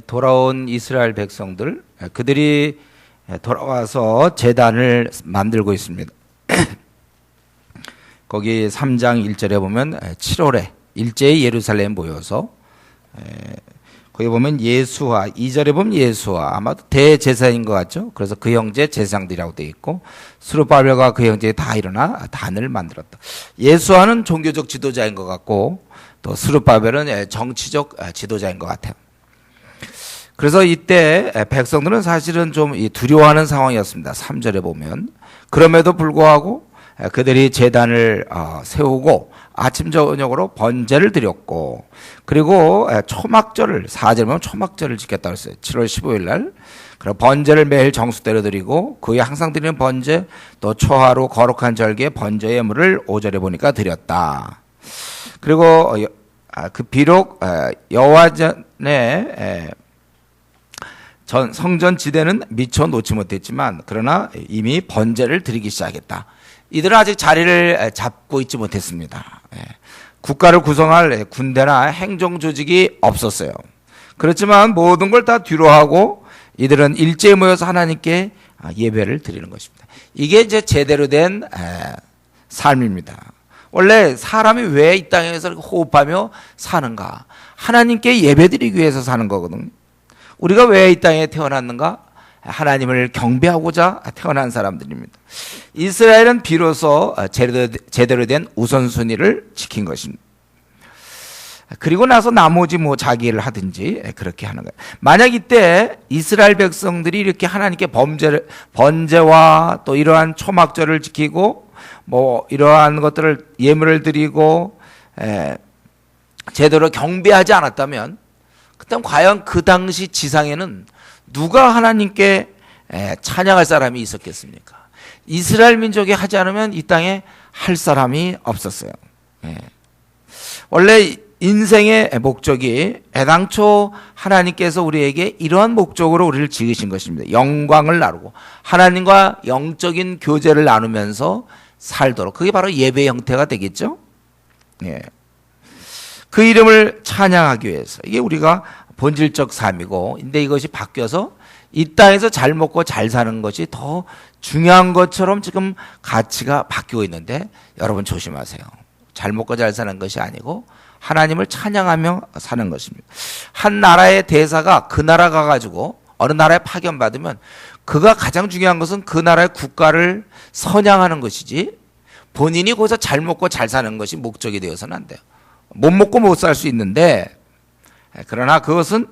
돌아온 이스라엘 백성들, 그들이 돌아와서 제단을 만들고 있습니다. 거기 3장 1절에 보면 7월에 일제히 예루살렘 모여서, 거기 보면 예수와, 2절에 보면 예수와, 아마도 대제사인 것 같죠. 그래서 그 형제 제사장들이라고 되어 있고, 스룹바벨과 그 형제 다 일어나 단을 만들었다. 예수와는 종교적 지도자인 것 같고, 또 스룹바벨은 정치적 지도자인 것 같아요. 그래서 이때 백성들은 사실은 좀 두려워하는 상황이었습니다. 3절에 보면. 그럼에도 불구하고 그들이 제단을 세우고 아침 저녁으로 번제를 드렸고, 그리고 초막절을, 4절 보면 초막절을 지켰다고 했어요. 7월 15일 날. 그리고 번제를 매일 정수대로 드리고, 그에 항상 드리는 번제, 또 초하루 거룩한 절기에 번제 예물을 5절에 보니까 드렸다. 그리고 비록 여호와전에 성전 지대는 미처 놓지 못했지만, 그러나 이미 번제를 드리기 시작했다. 이들은 아직 자리를 잡고 있지 못했습니다. 국가를 구성할 군대나 행정 조직이 없었어요. 그렇지만 모든 걸 다 뒤로하고 이들은 일제히 모여서 하나님께 예배를 드리는 것입니다. 이게 이제 제대로 된 삶입니다. 원래 사람이 왜 이 땅에서 호흡하며 사는가? 하나님께 예배드리기 위해서 사는 거거든요. 우리가 왜 이 땅에 태어났는가? 하나님을 경배하고자 태어난 사람들입니다. 이스라엘은 비로소 제대로 된 우선순위를 지킨 것입니다. 그리고 나서 나머지 자기 일을 하든지 그렇게 하는 거예요. 만약 이때 이스라엘 백성들이 이렇게 하나님께 번제와 또 이러한 초막절을 지키고 이러한 것들을 예물을 드리고 제대로 경배하지 않았다면, 그다음 과연 그 당시 지상에는 누가 하나님께 찬양할 사람이 있었겠습니까? 이스라엘 민족이 하지 않으면 이 땅에 할 사람이 없었어요. 원래 인생의 목적이 애당초 하나님께서 우리에게 이러한 목적으로 우리를 지으신 것입니다. 영광을 나누고 하나님과 영적인 교제를 나누면서 살도록. 그게 바로 예배 형태가 되겠죠. 그 이름을 찬양하기 위해서. 이게 우리가 본질적 삶이고, 근데 이것이 바뀌어서 이 땅에서 잘 먹고 잘 사는 것이 더 중요한 것처럼 지금 가치가 바뀌고 있는데, 여러분 조심하세요. 잘 먹고 잘 사는 것이 아니고 하나님을 찬양하며 사는 것입니다. 한 나라의 대사가 그 나라 가가지고 어느 나라에 파견받으면 그가 가장 중요한 것은 그 나라의 국가를 선양하는 것이지, 본인이 거기서 잘 먹고 잘 사는 것이 목적이 되어서는 안 돼요. 못 먹고 못 살 수 있는데, 그러나 그것은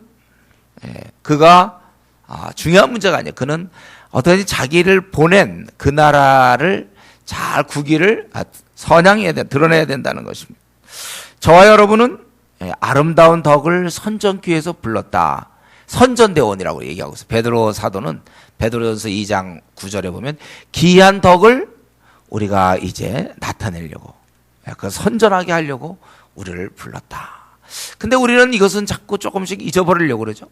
그가 중요한 문제가 아니에요. 그는 어떻게든지 자기를 보낸 그 나라를 잘 국위를 선양해야 돼, 드러내야 된다는 것입니다. 저와 여러분은 아름다운 덕을 선전기에서 불렀다. 선전대원이라고 얘기하고 있어요. 베드로 사도는 베드로전서 2장 9절에 보면 기이한 덕을 우리가 이제 나타내려고, 그 선전하게 하려고 우리를 불렀다. 근데 우리는 이것은 자꾸 조금씩 잊어버리려고 그러죠.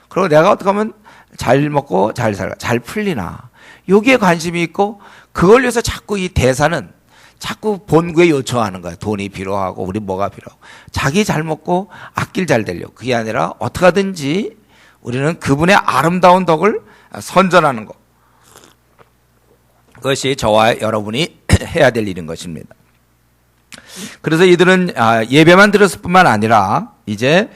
그리고 내가 어떻게 하면 잘 먹고 잘 살까, 잘 풀리나, 여기에 관심이 있고, 그걸 위해서 자꾸 이 대사는 자꾸 본부에 요청하는 거야. 돈이 필요하고 우리 뭐가 필요하고, 자기 잘 먹고 앞길 잘 되려고. 그게 아니라 어떻게 하든지 우리는 그분의 아름다운 덕을 선전하는 것, 그것이 저와 여러분이 해야 될 일인 것입니다. 그래서 이들은 예배만 드렸을 뿐만 아니라 이제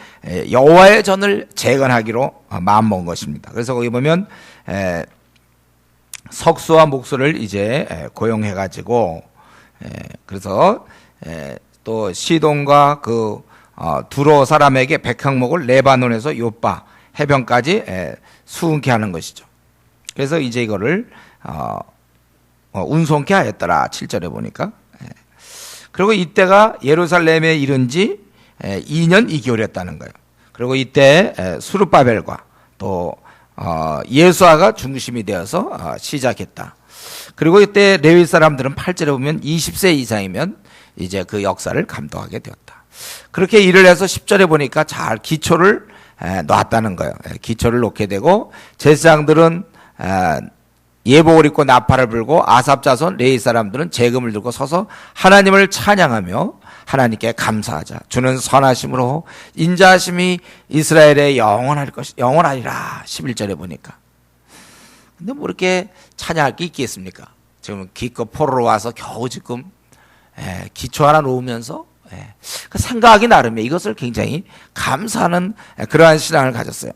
여호와의 전을 재건하기로 마음먹은 것입니다. 그래서 거기 보면 석수와 목수를 이제 고용해가지고, 그래서 또 시돈과 그 두로 사람에게 백항목을 레바논에서 요빠 해변까지 수은케 하는 것이죠. 그래서 이제 이거를 운송케 하였더라. 7절에 보니까. 그리고 이때가 예루살렘에 이른 지 2년 2개월이었다는 거예요. 그리고 이때 스룹바벨과 또 예수아가 중심이 되어서 시작했다. 그리고 이때 레위 사람들은 8절에 보면 20세 이상이면 이제 그 역사를 감독하게 되었다. 그렇게 일을 해서 10절에 보니까 잘 기초를 놨다는 거예요. 기초를 놓게 되고, 제사장들은 예복을 입고 나팔을 불고, 아삽 자손 레위 사람들은 재금을 들고 서서 하나님을 찬양하며 하나님께 감사하자. 주는 선하심으로 인자하심이 이스라엘에 영원하리라. 11절에 보니까. 근데 뭐 이렇게 찬양할 게 있겠습니까? 지금 기껏 포로로 와서 겨우 지금 기초 하나 놓으면서 그 생각하기 나름에 이것을 굉장히 감사하는 그러한 신앙을 가졌어요.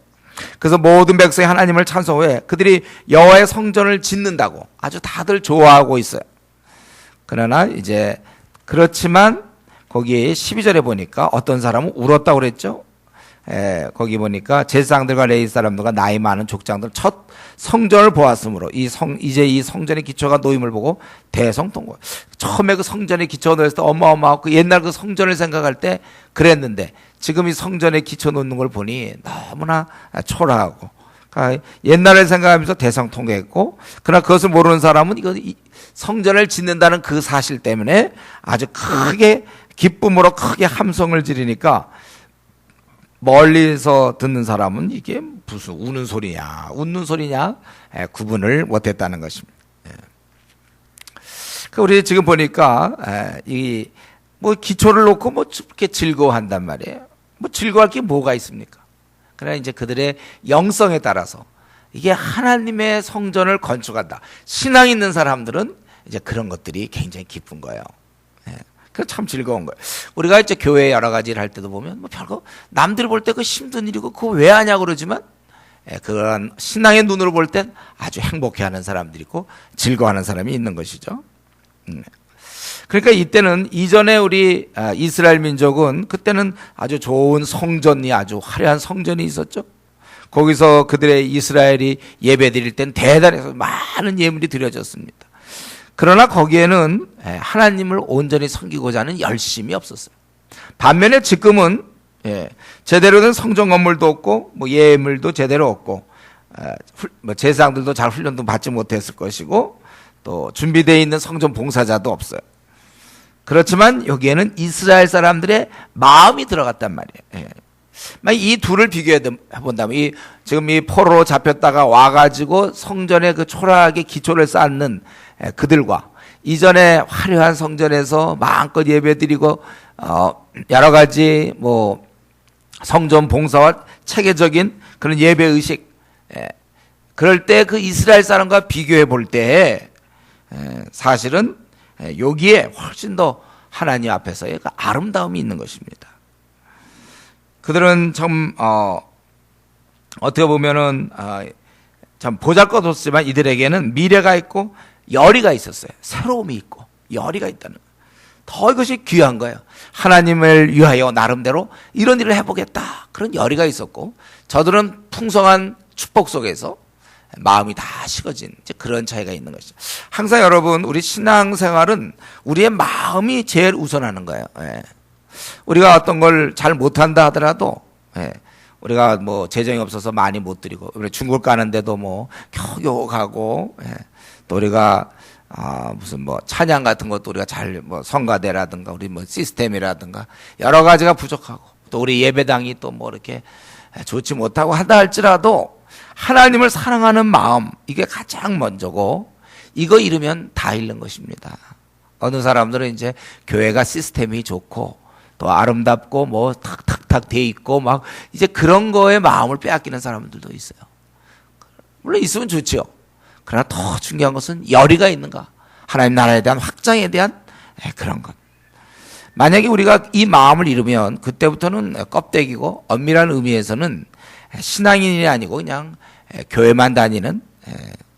그래서 모든 백성이 하나님을 찬송해 그들이 여호와의 성전을 짓는다고 아주 다들 좋아하고 있어요. 그러나 이제 그렇지만 거기에 12절에 보니까 어떤 사람은 울었다고 그랬죠. 거기 보니까 제사장들과 레위 사람들과 나이 많은 족장들 첫 성전을 보았으므로 이제 이 성전의 기초가 놓임을 보고 대성통곡. 처음에 그 성전의 기초가 놓였을 때 어마어마하고 그 옛날 그 성전을 생각할 때 그랬는데 지금 이 성전의 기초 놓는 걸 보니 너무나 초라하고 그러니까 옛날을 생각하면서 대성통곡했고 그러나 그것을 모르는 사람은 이 성전을 짓는다는 그 사실 때문에 아주 크게 기쁨으로 크게 함성을 지르니까 멀리서 듣는 사람은 이게 무슨 우는 소리냐, 웃는 소리냐 구분을 못했다는 것입니다. 우리 지금 보니까 이 뭐 기초를 놓고 뭐 이렇게 즐거워한단 말이에요. 뭐 즐거워할 게 뭐가 있습니까? 그러나 이제 그들의 영성에 따라서 이게 하나님의 성전을 건축한다. 신앙 있는 사람들은 이제 그런 것들이 굉장히 기쁜 거예요. 그 참 즐거운 거예요. 우리가 이제 교회 여러 가지 일 할 때도 보면 뭐 별거 남들이 볼 때 그 힘든 일이고 그거 왜 하냐고 그러지만 그런 신앙의 눈으로 볼 땐 아주 행복해하는 사람들이 있고 즐거워하는 사람이 있는 것이죠. 그러니까 이때는 이전에 우리 이스라엘 민족은 그때는 아주 좋은 성전이 아주 화려한 성전이 있었죠. 거기서 그들의 이스라엘이 예배 드릴 땐 대단해서 많은 예물이 드려졌습니다. 그러나 거기에는 하나님을 온전히 섬기고자 하는 열심이 없었어요. 반면에 지금은 제대로 된 성전 건물도 없고 뭐 예물도 제대로 없고 제사장들도 잘 훈련도 받지 못했을 것이고 또 준비되어 있는 성전 봉사자도 없어요. 그렇지만 여기에는 이스라엘 사람들의 마음이 들어갔단 말이에요. 이 둘을 비교해 본다면 지금 이 포로로 잡혔다가 와가지고 성전에 그 초라하게 기초를 쌓는 그들과 이전에 화려한 성전에서 마음껏 예배드리고 여러 가지 뭐 성전 봉사와 체계적인 그런 예배 의식 그럴 때 그 이스라엘 사람과 비교해 볼 때 사실은 여기에 훨씬 더 하나님 앞에서의 그 아름다움이 있는 것입니다. 그들은 참 어떻게 보면은 참 보잘것없지만 이들에게는 미래가 있고 열의가 있었어요. 새로움이 있고 열의가 있다는 거예요. 더 이것이 귀한 거예요. 하나님을 위하여 나름대로 이런 일을 해보겠다. 그런 열의가 있었고 저들은 풍성한 축복 속에서 마음이 다 식어진 그런 차이가 있는 것이죠. 항상 여러분 우리 신앙생활은 우리의 마음이 제일 우선하는 거예요. 우리가 어떤 걸 잘 못한다 하더라도 우리가 뭐 재정이 없어서 많이 못 드리고 우리 중국 가는데도 뭐 겨우 가고 또 우리가 무슨 뭐 찬양 같은 것도 우리가 잘 뭐 성가대라든가 우리 뭐 시스템이라든가 여러 가지가 부족하고 또 우리 예배당이 또 뭐 이렇게 좋지 못하고 한다 할지라도 하나님을 사랑하는 마음 이게 가장 먼저고 이거 잃으면 다 잃는 것입니다. 어느 사람들은 이제 교회가 시스템이 좋고 또 아름답고 뭐 탁탁탁 돼 있고 막 이제 그런 거에 마음을 빼앗기는 사람들도 있어요. 물론 있으면 좋지요. 그러나 더 중요한 것은 열의가 있는가? 하나님 나라에 대한 확장에 대한 그런 것. 만약에 우리가 이 마음을 잃으면 그때부터는 껍데기고 엄밀한 의미에서는 신앙인이 아니고 그냥 교회만 다니는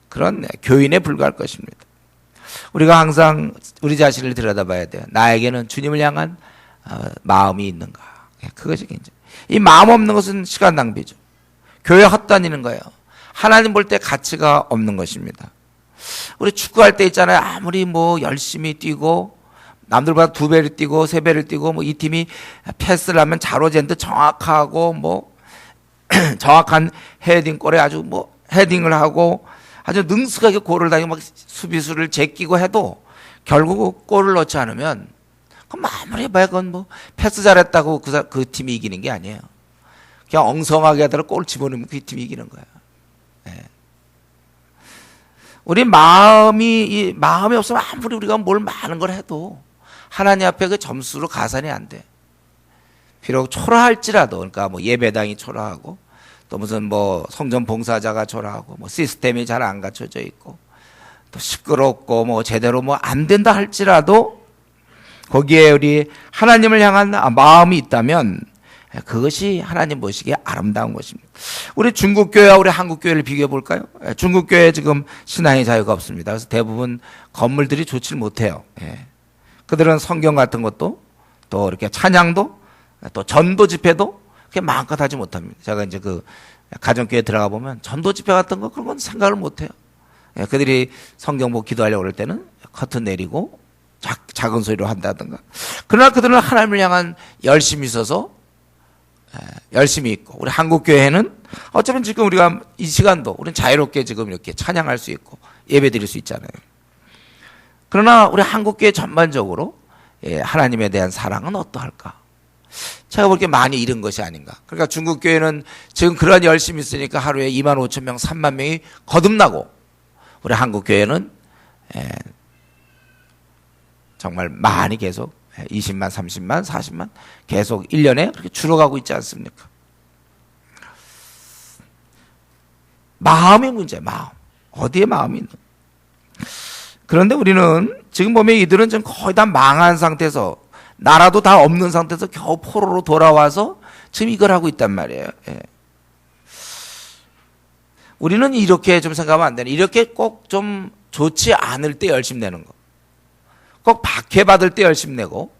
그런 교인에 불과할 것입니다. 우리가 항상 우리 자신을 들여다봐야 돼요. 나에게는 주님을 향한 마음이 있는가? 그것이 굉장히. 이 마음 없는 것은 시간 낭비죠. 교회 헛다니는 거예요. 하나님 볼 때 가치가 없는 것입니다. 우리 축구할 때 있잖아요. 아무리 뭐 열심히 뛰고 남들보다 2배를 뛰고 3배를 뛰고 뭐 이 팀이 패스를 하면 자로젠드 정확하고 뭐 정확한 헤딩골에 아주 뭐 헤딩을 하고 아주 능숙하게 골을 다니고 막 수비수를 제끼고 해도 결국 골을 넣지 않으면 그럼 아무리 해봐야 그건 뭐 패스 잘했다고 그 팀이 이기는 게 아니에요. 그냥 엉성하게 하다가 골 집어넣으면 그 팀이 이기는 거예요. 우리 마음이 없으면 아무리 우리가 뭘 많은 걸 해도 하나님 앞에 그 점수로 가산이 안 돼. 비록 초라할지라도, 그러니까 뭐 예배당이 초라하고 또 무슨 뭐 성전 봉사자가 초라하고 뭐 시스템이 잘 안 갖춰져 있고 또 시끄럽고 뭐 제대로 뭐 안 된다 할지라도 거기에 우리 하나님을 향한 마음이 있다면 그것이 하나님 보시기에 아름다운 것입니다. 우리 중국 교회와 우리 한국 교회를 비교해 볼까요? 중국 교회 지금 신앙의 자유가 없습니다. 그래서 대부분 건물들이 좋지 못해요. 그들은 성경 같은 것도 또 이렇게 찬양도 또 전도 집회도 그렇게 마음껏 하지 못합니다. 제가 이제 그 가정교회 들어가 보면 전도 집회 같은 거 그런 건 생각을 못해요. 그들이 성경 보고 기도하려고 그럴 때는 커튼 내리고 작은 소리로 한다든가. 그러나 그들은 하나님을 향한 열심이 있어서 열심히 있고, 우리 한국교회는 어쩌면 지금 우리가 이 시간도 우리는 자유롭게 지금 이렇게 찬양할 수 있고 예배 드릴 수 있잖아요. 그러나 우리 한국교회 전반적으로 하나님에 대한 사랑은 어떠할까? 제가 볼 게 많이 잃은 것이 아닌가. 그러니까 중국교회는 지금 그런 열심이 있으니까 하루에 25,000명, 3만 명이 거듭나고, 우리 한국교회는 정말 많이 계속 20만, 30만, 40만 계속 1년에 그렇게 줄어가고 있지 않습니까? 마음의 문제, 마음. 어디에 마음이 있는? 그런데 우리는 지금 보면 이들은 지금 거의 다 망한 상태에서, 나라도 다 없는 상태에서 겨우 포로로 돌아와서 지금 이걸 하고 있단 말이에요. 우리는 이렇게 좀 생각하면 안 되네. 이렇게 꼭 좀 좋지 않을 때 열심 내는 거. 꼭 박해받을 때 열심 내고,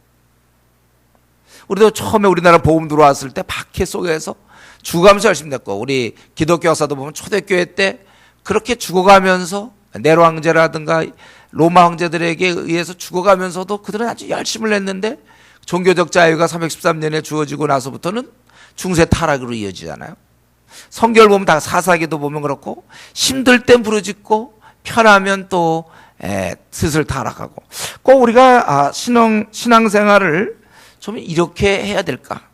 우리도 처음에 우리나라 복음 들어왔을 때 박해 속에서 죽어가면서 열심 냈고, 우리 기독교 역사도 보면 초대교회 때 그렇게 죽어가면서 네로 황제라든가 로마 황제들에게 의해서 죽어가면서도 그들은 아주 열심을 냈는데, 종교적 자유가 313년에 주어지고 나서부터는 중세 타락으로 이어지잖아요. 성경을 보면 다 사사기도 보면 그렇고, 힘들 땐 부르짖고 편하면 또 슬슬 타락하고. 꼭 우리가 신앙생활을 좀 이렇게 해야 될까?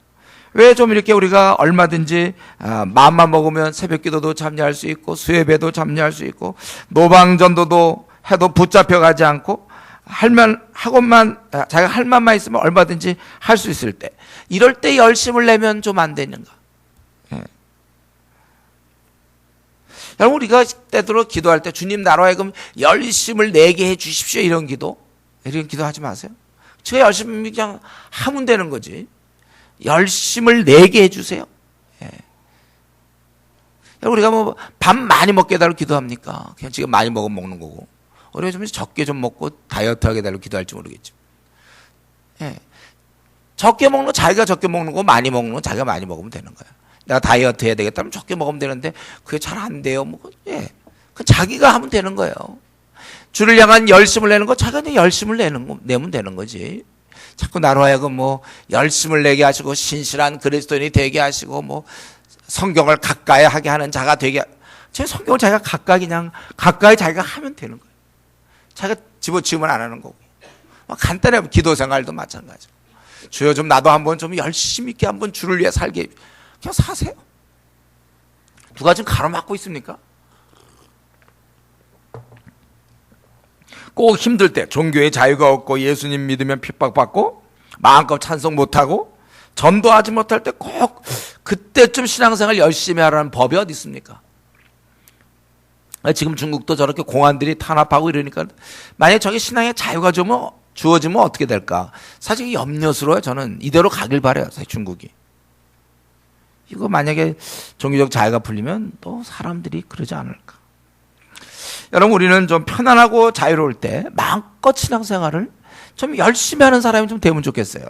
왜 좀 이렇게 우리가 얼마든지 마음만 먹으면 새벽기도도 참여할 수 있고 수예배도 참여할 수 있고 노방전도도 해도 붙잡혀가지 않고 자기가 할 만만 있으면 얼마든지 할 수 있을 때, 이럴 때 열심을 내면 좀 안 되는가? 여러분, 우리가 때들어 기도할 때 주님 나로 하여금 열심을 내게 해 주십시오, 이런 기도하지 마세요. 제가 열심히 그냥 하면 되는 거지. 열심을 내게 해 주세요. 우리가 뭐 밥 많이 먹게 해달라고 기도합니까? 그냥 지금 많이 먹으면 먹는 거고, 우리가 좀 적게 좀 먹고 다이어트 하게 해달라고 기도할지 모르겠죠. 적게 먹는 거 자기가 적게 먹는 거, 많이 먹는 거 자기가 많이 먹으면 되는 거야. 내가 다이어트 해야 되겠다면 적게 먹으면 되는데 그게 잘 안 돼요. 그 자기가 하면 되는 거예요. 주를 향한 열심을 내는 거 자기가 그냥 열심을 내면 되는 거지. 자꾸 나로 하여금 뭐 열심을 내게 하시고 신실한 그리스도인이 되게 하시고 뭐 성경을 가까이 하게 하는 자가 되게, 제 성경을 자기가 가까이 자기가 하면 되는 거예요. 자기가 집어치우면 안 하는 거고. 간단해. 기도 생활도 마찬가지고. 주여 좀 나도 한번 좀 열심히 있게 한번 주를 위해 살게, 그냥 사세요. 누가 지금 가로막고 있습니까? 꼭 힘들 때, 종교의 자유가 없고 예수님 믿으면 핍박받고 마음껏 찬송 못하고 전도하지 못할 때 꼭 그때쯤 신앙생활 열심히 하라는 법이 어디 있습니까? 지금 중국도 저렇게 공안들이 탄압하고 이러니까 만약에 저게 신앙의 자유가 좀 주어지면 어떻게 될까? 사실 염려스러워요. 저는 이대로 가길 바라요. 사실 중국이. 이거 만약에 종교적 자유가 풀리면 또 사람들이 그러지 않을까? 여러분, 우리는 좀 편안하고 자유로울 때 마음껏 신앙생활을 좀 열심히 하는 사람이 좀 되면 좋겠어요.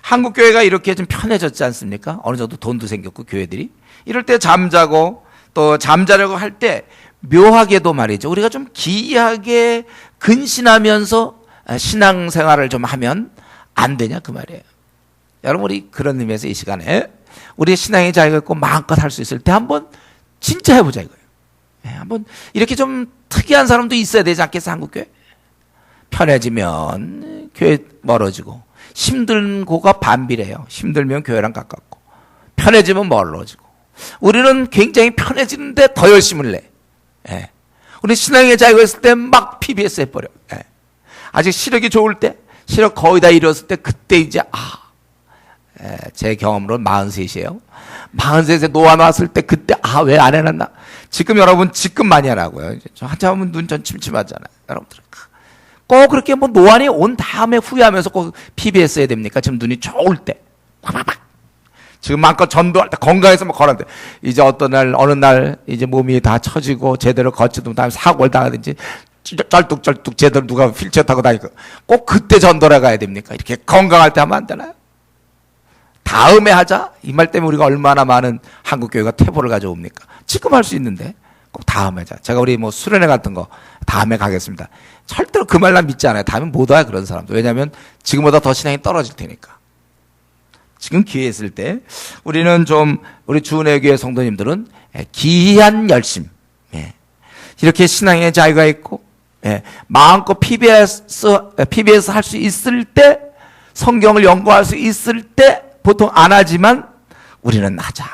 한국 교회가 이렇게 좀 편해졌지 않습니까? 어느 정도 돈도 생겼고 교회들이 이럴 때 잠자고 또 잠자려고 할 때 묘하게도 말이죠, 우리가 좀 기이하게 근신하면서 신앙생활을 좀 하면 안 되냐 그 말이에요. 여러분, 우리 그런 의미에서 이 시간에 우리의 신앙의 자유가 있고 마음껏 할 수 있을 때 한번 진짜 해보자 이거예요. 한번 이렇게 좀 특이한 사람도 있어야 되지 않겠어? 한국교회 편해지면 교회 멀어지고, 힘든 고가 반비례해요. 힘들면 교회랑 가깝고 편해지면 멀어지고. 우리는 굉장히 편해지는데 더 열심을 내. 우리 신앙의 자유가 있을 때 막 PBS 해버려. 아직 시력이 좋을 때, 시력 거의 다 잃었을 때, 그때 이제 제 경험으로 43이에요. 43세 노안 왔을 때 그때 왜 안 해놨나? 지금 여러분 지금 많이 하라고요. 한참 하면 눈 전 침침하잖아요. 여러분들 꼭 그렇게 뭐 노안이 온 다음에 후회하면서 꼭 PBS 해야 됩니까? 지금 눈이 좋을 때. 지금 마음껏 전도할 때 건강해서 막 걸었는데 이제 어느 날 이제 몸이 다 처지고 제대로 걷지도 못하면 사고를 당하든지 쩔뚝쩔뚝 제대로 누가 휠체어 타고 다니고 꼭 그때 전도를 가야 됩니까? 이렇게 건강할 때 하면 안 되나요? 다음에 하자? 이 말 때문에 우리가 얼마나 많은 한국교회가 퇴보를 가져옵니까? 지금 할 수 있는데 꼭 다음에 하자. 제가 우리 뭐 수련회 같은 거 다음에 가겠습니다. 절대로 그 말 난 믿지 않아요. 다음에 못 와요, 그런 사람들. 왜냐하면 지금보다 더 신앙이 떨어질 테니까. 지금 기회 있을 때 우리는 좀 우리 주은혜교회 성도님들은 기이한 열심, 이렇게 신앙의 자유가 있고 마음껏 PBS 할 수 있을 때, 성경을 연구할 수 있을 때 보통 안 하지만 우리는 하자.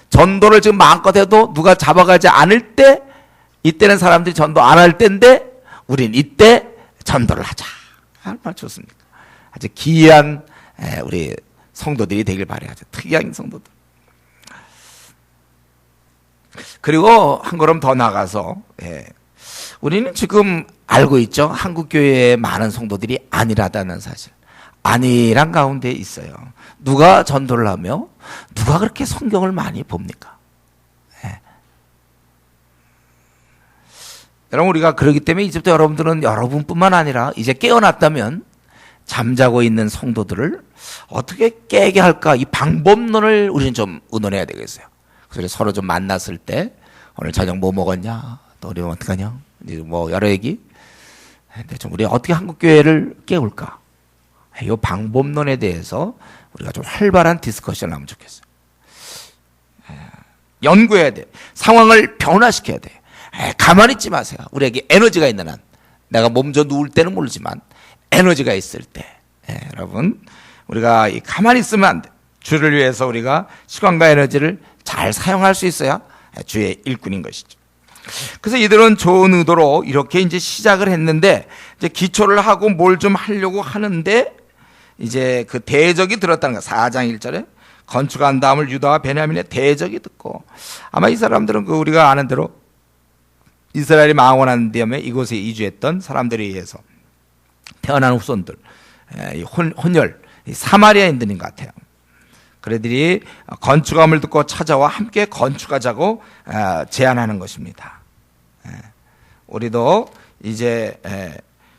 전도를 지금 마음껏 해도 누가 잡아가지 않을 때, 이때는 사람들이 전도 안 할 때인데 우린 이때 전도를 하자. 얼마나 좋습니까? 아주 기이한 우리 성도들이 되길 바라야죠. 특이한 성도들. 그리고 한 걸음 더 나가서 우리는 지금 알고 있죠. 한국교회의 많은 성도들이 안일하다는 사실. 안일한 가운데 있어요. 누가 전도를 하며 누가 그렇게 성경을 많이 봅니까? 여러분, 우리가 그러기 때문에 이제부터 여러분들은 여러분뿐만 아니라 이제 깨어났다면 잠자고 있는 성도들을 어떻게 깨게 할까, 이 방법론을 우리는 좀 의논해야 되겠어요. 그래서 서로 좀 만났을 때 오늘 저녁 뭐 먹었냐, 또 우리 어떡하냐, 뭐 여러 얘기. 근데 좀 우리 어떻게 한국교회를 깨울까, 이 방법론에 대해서 우리가 좀 활발한 디스커션을 하면 좋겠어요. 연구해야 돼. 상황을 변화시켜야 돼. 가만히 있지 마세요. 우리에게 에너지가 있는 한, 내가 몸져 누울 때는 모르지만 에너지가 있을 때, 여러분, 우리가 가만히 있으면 안 돼. 주를 위해서 우리가 시간과 에너지를 잘 사용할 수 있어야 주의 일꾼인 것이죠. 그래서 이들은 좋은 의도로 이렇게 이제 시작을 했는데, 이제 기초를 하고 뭘 좀 하려고 하는데, 이제 그 대적이 들었다는 거야. 4장 1절에 건축한 다음을 유다와 베냐민의 대적이 듣고, 아마 이 사람들은 그 우리가 아는 대로 이스라엘이 망원한 다음에 이곳에 이주했던 사람들에 의해서 태어난 후손들, 혼혈 사마리아인들인 것 같아요. 그들이 건축함을 듣고 찾아와 함께 건축하자고 제안하는 것입니다. 우리도 이제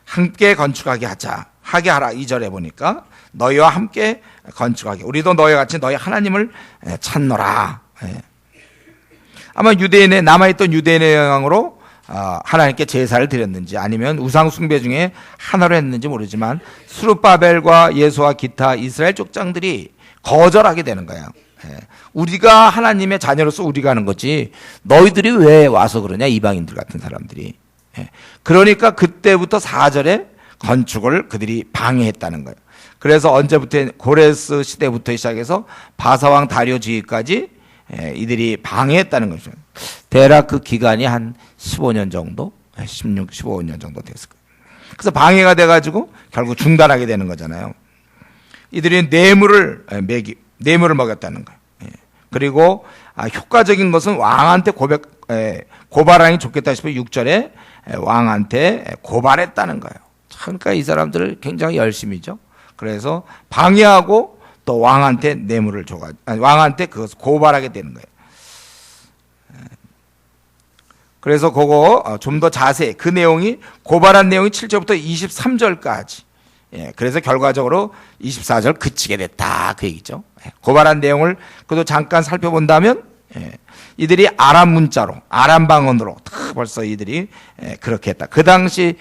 함께 건축하게 하게 하라. 2절에 보니까 너희와 함께 건축하게, 우리도 너희와 같이 너희 하나님을 찾노라. 아마 유대인의, 남아있던 유대인의 영향으로 하나님께 제사를 드렸는지 아니면 우상 숭배 중에 하나로 했는지 모르지만 스룹바벨과 예수와 기타 이스라엘 족장들이 거절하게 되는 거야. 우리가 하나님의 자녀로서 우리가 하는 거지 너희들이 왜 와서 그러냐, 이방인들 같은 사람들이. 그러니까 그때부터 4절에 건축을 그들이 방해했다는 거예요. 그래서 언제부터, 고레스 시대부터 시작해서 바사왕 다리오 지기까지 이들이 방해했다는 거죠. 대략 그 기간이 한 15년 정도, 15년 정도 됐을 거예요. 그래서 방해가 돼가지고 결국 중단하게 되는 거잖아요. 이들이 뇌물을 먹였다는 거예요. 그리고 효과적인 것은 왕한테 고발하니 좋겠다 싶어 6절에 왕한테 고발했다는 거예요. 그러니까 이 사람들을 굉장히 열심히죠. 그래서 방해하고 또 왕한테 뇌물을 왕한테 그것을 고발하게 되는 거예요. 그래서 그거 좀 더 자세히 그 내용이, 고발한 내용이 7절부터 23절까지. 그래서 결과적으로 24절 그치게 됐다, 그 얘기죠. 고발한 내용을 그래도 잠깐 살펴본다면, 이들이 아람 문자로, 아람 방언으로 벌써 이들이 그렇게 했다. 그 당시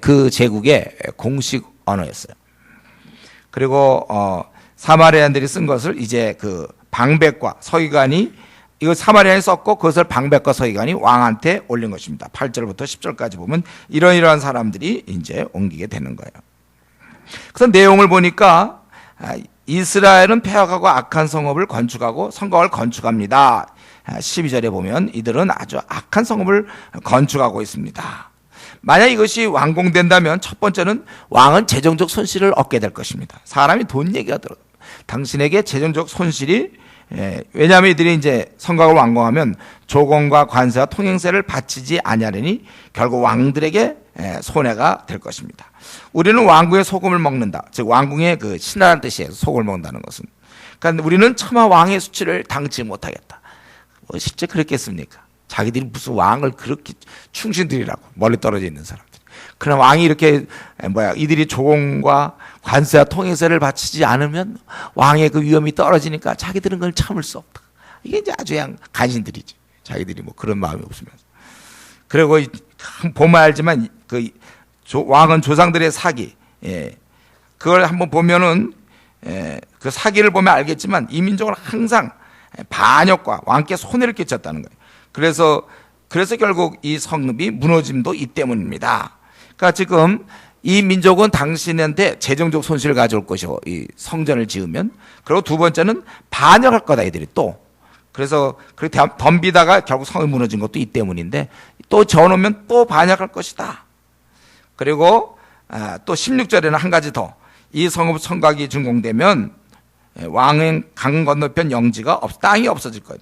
그 제국의 공식 언어였어요. 그리고 사마리아인들이 쓴 것을 이제 그 방백과 서기관이, 이거 사마리아에 썼고 그것을 방백과 서기관이 왕한테 올린 것입니다. 8절부터 10절까지 보면 이러이러한 사람들이 이제 옮기게 되는 거예요. 그래서 내용을 보니까 이스라엘은 폐역하고 악한 성읍을 건축하고 성곽을 건축합니다. 12절에 보면 이들은 아주 악한 성읍을 건축하고 있습니다. 만약 이것이 완공된다면 첫 번째는 왕은 재정적 손실을 얻게 될 것입니다. 사람이 돈 얘기가 들어. 당신에게 재정적 손실이 왜냐하면 이들이 이제 성곽을 완공하면 조공과 관세와 통행세를 바치지 아니하려니 결국 왕들에게 손해가 될 것입니다. 우리는 왕궁의 소금을 먹는다. 즉 왕궁의 그 신하라는 뜻이에요. 소금을 먹는다는 것은. 그러니까 우리는 차마 왕의 수치를 당치 못하겠다. 뭐 실제 그랬겠습니까? 자기들이 무슨 왕을 그렇게 충신들이라고 멀리 떨어져 있는 사람들. 그러나 왕이 이렇게 이들이 조공과 관세와 통행세를 바치지 않으면 왕의 그 위엄이 떨어지니까 자기들은 그걸 참을 수 없다. 이게 이제 아주 그냥 간신들이지. 자기들이 뭐 그런 마음이 없으면서. 그리고 보면 알지만 그 왕은 조상들의 사기, 그걸 한번 보면은 그 사기를 보면 알겠지만 이 민족은 항상 반역과 왕께 손해를 끼쳤다는 거예요. 그래서 결국 이 성읍이 무너짐도 이 때문입니다. 그러니까 지금 이 민족은 당신한테 재정적 손실을 가져올 것이고 이 성전을 지으면, 그리고 두 번째는 반역할 거다 이들이 또. 그래서 그렇게 덤비다가 결국 성이 무너진 것도 이 때문인데 또 저어놓으면 또 반역할 것이다. 그리고 또 16절에는 한 가지 더, 이 성곽이 준공되면 왕의 강 건너편 영지가 땅이 없어질 거예요.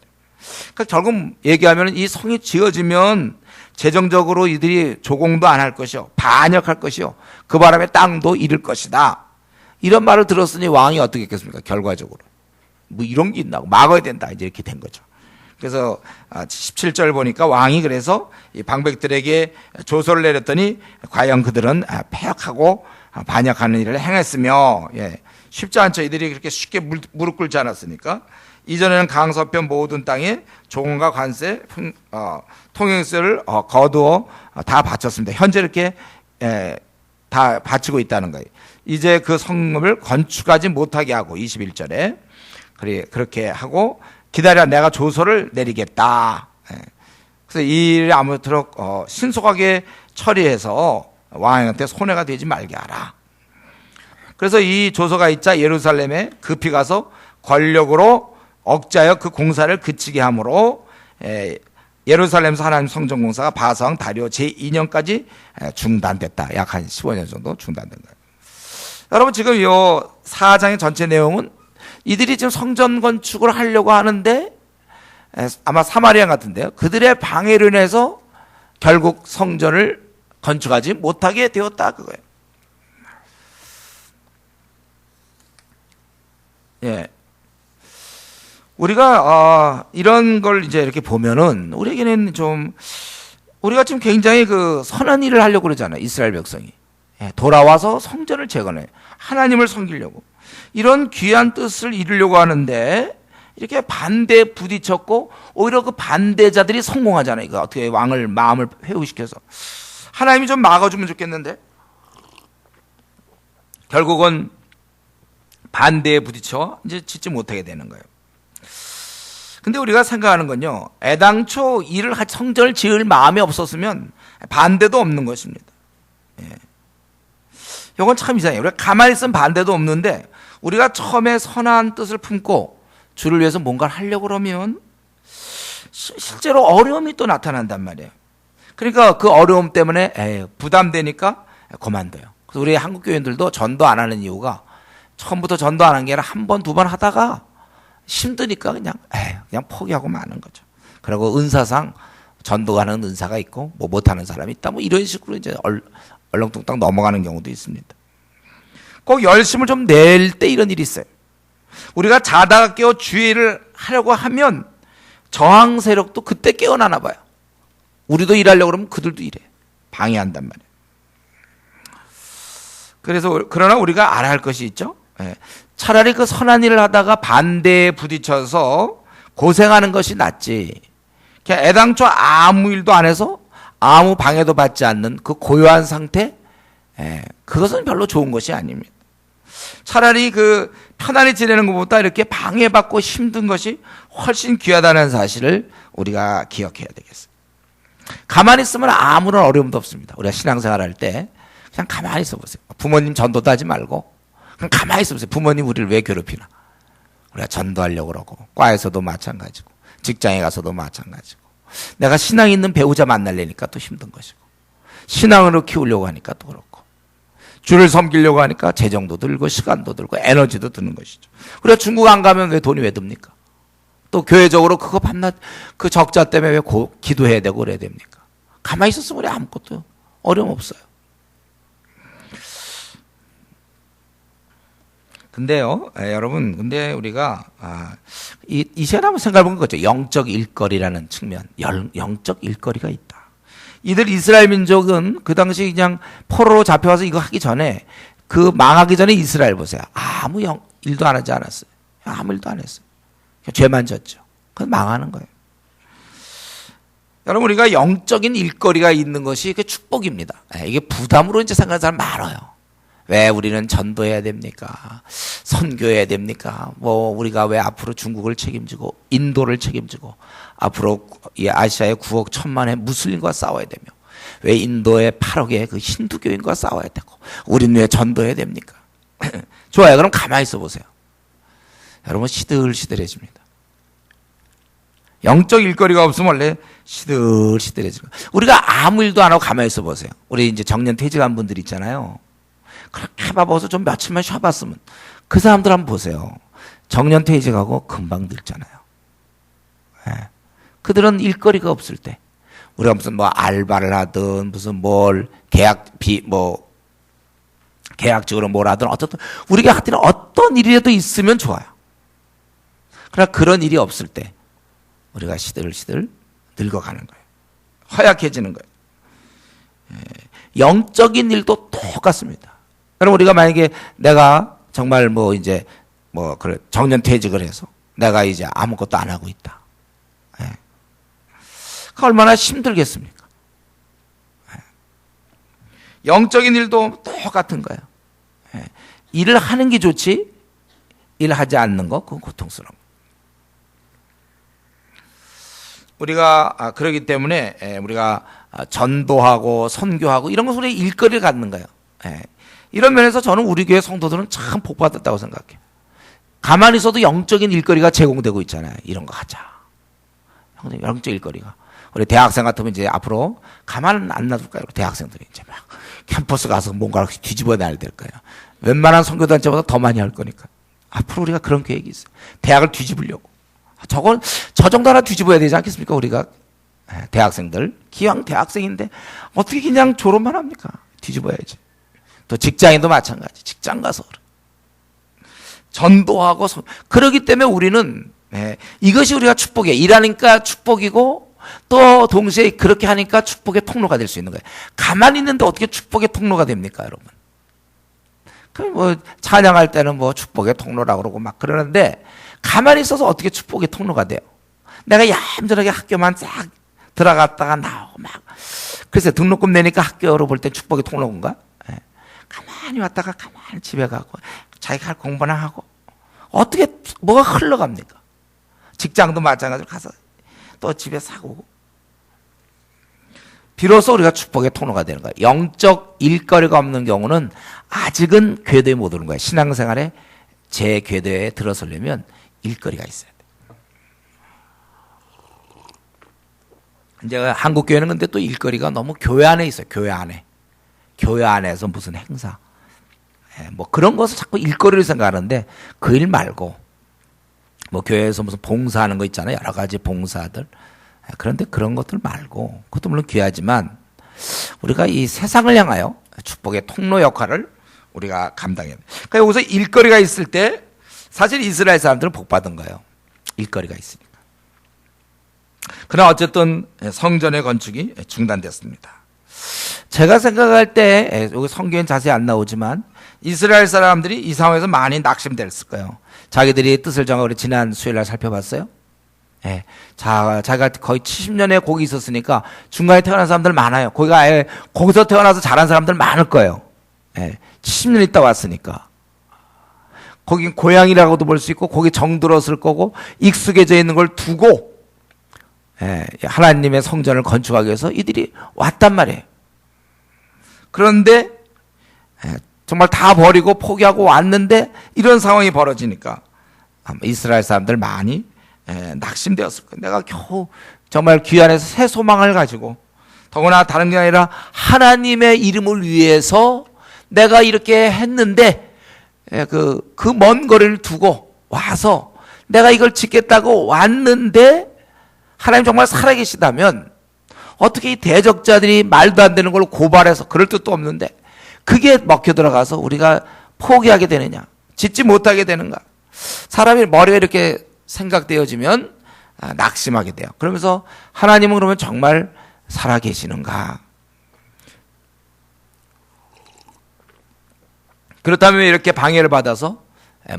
그러니까 결국 얘기하면 이 성이 지어지면 재정적으로 이들이 조공도 안 할 것이요, 반역할 것이요, 그 바람에 땅도 잃을 것이다. 이런 말을 들었으니 왕이 어떻게 했겠습니까? 결과적으로 뭐 이런 게 있나, 막아야 된다, 이제 이렇게 된 거죠. 그래서 17절 보니까 왕이 그래서 이 방백들에게 조서를 내렸더니 과연 그들은 패역하고 반역하는 일을 행했으며, 쉽지 않죠. 이들이 그렇게 쉽게 무릎 꿇지 않았으니까. 이전에는 강서편 모든 땅에 조공과 관세, 통행세를 거두어 다 바쳤습니다. 현재 이렇게 다 바치고 있다는 거예요. 이제 그 성읍을 건축하지 못하게 하고 21절에 그렇게 하고 기다려, 내가 조서를 내리겠다. 그래서 이 일을 아무쪼록 신속하게 처리해서 왕한테 손해가 되지 말게 하라. 그래서 이 조서가 있자 예루살렘에 급히 가서 권력으로 억제하여 그 공사를 그치게 함으로 예루살렘에서 하나님 성전 공사가 바사왕 다리오 제2년까지 중단됐다. 약 한 15년 정도 중단된 거예요. 여러분, 지금 이 4장의 전체 내용은 이들이 지금 성전 건축을 하려고 하는데 아마 사마리아 같은데요, 그들의 방해로 인해서 결국 성전을 건축하지 못하게 되었다, 그거예요. 우리가 이런 걸 이제 이렇게 보면은 우리에게는 좀, 우리가 지금 굉장히 그 선한 일을 하려고 그러잖아요. 이스라엘 백성이 돌아와서 성전을 재건해 하나님을 섬기려고 이런 귀한 뜻을 이루려고 하는데 이렇게 반대에 부딪혔고, 오히려 그 반대자들이 성공하잖아요. 이거 어떻게 왕을 마음을 회복시켜서 하나님이 좀 막아주면 좋겠는데 결국은 반대에 부딪혀 이제 짓지 못하게 되는 거예요. 근데 우리가 생각하는 건요, 애당초 성전을 지을 마음이 없었으면 반대도 없는 것입니다. 이건 참 이상해요. 우리가 가만히 있으면 반대도 없는데 우리가 처음에 선한 뜻을 품고 주를 위해서 뭔가를 하려고 그러면 실제로 어려움이 또 나타난단 말이에요. 그러니까 그 어려움 때문에 부담되니까 그만둬요. 그래서 우리 한국 교인들도 전도 안 하는 이유가 처음부터 전도 안 한 게 아니라 한 번, 두 번 하다가 힘드니까 그냥 포기하고 마는 거죠. 그리고 은사상 전도하는 은사가 있고 뭐 못하는 사람이 있다, 뭐 이런 식으로 이제 얼렁뚱땅 넘어가는 경우도 있습니다. 꼭 열심을 좀 낼 때 이런 일이 있어요. 우리가 자다가 깨어 주의를 하려고 하면 저항 세력도 그때 깨어나나 봐요. 우리도 일하려고 그러면 그들도 일해. 방해한단 말이에요. 그러나 우리가 알아야 할 것이 있죠. 차라리 그 선한 일을 하다가 반대에 부딪혀서 고생하는 것이 낫지, 그냥 애당초 아무 일도 안 해서 아무 방해도 받지 않는 그 고요한 상태, 그것은 별로 좋은 것이 아닙니다. 차라리 그 편안히 지내는 것보다 이렇게 방해받고 힘든 것이 훨씬 귀하다는 사실을 우리가 기억해야 되겠어요. 가만히 있으면 아무런 어려움도 없습니다. 우리가 신앙생활 할 때 그냥 가만히 있어 보세요. 부모님 전도도 하지 말고 그냥 가만히 있어 보세요. 부모님 우리를 왜 괴롭히나? 우리가 전도하려고 그러고, 과에서도 마찬가지고 직장에 가서도 마찬가지고, 내가 신앙 있는 배우자 만나려니까 또 힘든 것이고, 신앙으로 키우려고 하니까 또 그렇고, 주를 섬기려고 하니까 재정도 들고 시간도 들고 에너지도 드는 것이죠. 그래 중국 안 가면 왜 돈이 왜 듭니까? 또 교회적으로 그거 밤낮 그 적자 때문에 왜 기도해야 되고 그래야 됩니까? 가만히 있었으면 우리 아무것도 어려움 없어요. 근데요, 여러분, 근데 우리가 이 시간에 한번 생각해 보는 거죠. 영적 일거리라는 측면, 영적 일거리가 있다. 이들 이스라엘 민족은 그 당시 그냥 포로로 잡혀와서 이거 하기 전에, 그 망하기 전에 이스라엘 보세요. 아무 일도 안 하지 않았어요. 아무 일도 안 했어요. 죄만 졌죠. 그건 망하는 거예요. 여러분, 우리가 영적인 일거리가 있는 것이 그 축복입니다. 이게 부담으로 이제 생각하는 사람 많아요. 왜 우리는 전도해야 됩니까? 선교해야 됩니까? 뭐 우리가 왜 앞으로 중국을 책임지고 인도를 책임지고 앞으로 이 아시아의 9억 1천만의 무슬림과 싸워야 되며, 왜 인도의 8억의 그 힌두교인과 싸워야 되고, 우리는 왜 전도해야 됩니까? 좋아요. 그럼 가만히 있어 보세요. 여러분, 시들시들해집니다. 영적 일거리가 없으면 원래 시들시들해지고, 우리가 아무 일도 안 하고 가만히 있어 보세요. 우리 이제 정년 퇴직한 분들 있잖아요. 그렇게 바빠서 좀 며칠만 쉬어봤으면, 그 사람들 한번 보세요. 정년 퇴직하고 금방 늙잖아요. 네. 그들은 일거리가 없을 때, 우리가 무슨 뭐 알바를 하든 무슨 뭘 계약직으로 뭘 하든 어쨌든 우리가 하여튼 어떤 일이라도 있으면 좋아요. 그러나 그런 일이 없을 때 우리가 시들시들 늙어가는 거예요. 허약해지는 거예요. 영적인 일도 똑같습니다. 그럼 우리가 만약에 내가 정말 그래 정년 퇴직을 해서 내가 이제 아무것도 안 하고 있다. 그 얼마나 힘들겠습니까? 영적인 일도 똑같은 거예요. 일을 하는 게 좋지, 일하지 않는 거, 그건 고통스러운 거예요. 우리가 그러기 때문에 우리가 전도하고 선교하고 이런 것은 우리 일거리를 갖는 거예요. 이런 면에서 저는 우리 교회 성도들은 참 복받았다고 생각해요. 가만히 있어도 영적인 일거리가 제공되고 있잖아요. 이런 거 하자. 영적 일거리가. 우리 대학생 같으면 이제 앞으로 가만 안 놔둘까요? 대학생들이 이제 막 캠퍼스 가서 뭔가를 뒤집어 놔야 될 거예요. 웬만한 선교단체보다 더 많이 할 거니까. 앞으로 우리가 그런 계획이 있어요. 대학을 뒤집으려고. 저 정도 하나 뒤집어야 되지 않겠습니까? 우리가 대학생들. 기왕 대학생인데 어떻게 그냥 졸업만 합니까? 뒤집어야지. 또 직장인도 마찬가지. 직장 가서 전도하고 그러기 때문에 우리는 이것이 우리가 축복이에요. 일하니까 축복이고, 또 동시에 그렇게 하니까 축복의 통로가 될 수 있는 거예요. 가만히 있는데 어떻게 축복의 통로가 됩니까, 여러분? 그럼 뭐 찬양할 때는 뭐 축복의 통로라고 그러고 막 그러는데, 가만히 있어서 어떻게 축복의 통로가 돼요? 내가 얌전하게 학교만 싹 들어갔다가 나오고 막, 글쎄 등록금 내니까 학교로 볼 땐 축복의 통로인가? 가만히 왔다가 가만히 집에 가고 자기가 할 공부나 하고, 어떻게 뭐가 흘러갑니까? 직장도 마찬가지로 가서 또 집에 사고. 비로소 우리가 축복의 통로가 되는 거예요. 영적 일거리가 없는 경우는 아직은 궤도에 못 오는 거예요. 신앙생활에 제 궤도에 들어서려면 일거리가 있어야 돼요. 이제 한국 교회는 근데 또 일거리가 너무 교회 안에 있어요. 교회 안에. 교회 안에서 무슨 행사. 뭐 그런 것을 자꾸 일거리를 생각하는데, 그 일 말고 뭐 교회에서 무슨 봉사하는 거 있잖아요. 여러 가지 봉사들. 그런데 그런 것들 말고, 그것도 물론 귀하지만 우리가 이 세상을 향하여 축복의 통로 역할을 우리가 감당해야 돼요. 그러니까 여기서 일거리가 있을 때 사실 이스라엘 사람들은 복 받은 거예요. 일거리가 있으니까. 그러나 어쨌든 성전의 건축이 중단됐습니다. 제가 생각할 때, 여기 성경엔 자세히 안 나오지만 이스라엘 사람들이 이 상황에서 많이 낙심됐을 거예요. 자기들이 뜻을 정하고 우리 지난 수요일날 살펴봤어요. 자기가 거의 70년에 거기 있었으니까 중간에 태어난 사람들 많아요. 거기서 태어나서 자란 사람들 많을 거예요. 70년 있다 왔으니까. 거긴 고향이라고도 볼 수 있고, 거기 정들었을 거고, 익숙해져 있는 걸 두고 하나님의 성전을 건축하기 위해서 이들이 왔단 말이에요. 그런데 정말 다 버리고 포기하고 왔는데 이런 상황이 벌어지니까 이스라엘 사람들 많이 낙심되었을 거예요. 내가 겨우 정말 귀환에서 새 소망을 가지고 더구나 다른 게 아니라 하나님의 이름을 위해서 내가 이렇게 했는데 그 먼 거리를 두고 와서 내가 이걸 짓겠다고 왔는데 하나님 정말 살아계시다면 어떻게 이 대적자들이 말도 안 되는 걸로 고발해서 그럴 뜻도 없는데 그게 먹혀 들어가서 우리가 포기하게 되느냐, 짓지 못하게 되는가. 사람이 머리가 이렇게 생각되어지면 낙심하게 돼요. 그러면서 하나님은 그러면 정말 살아계시는가? 그렇다면 왜 이렇게 방해를 받아서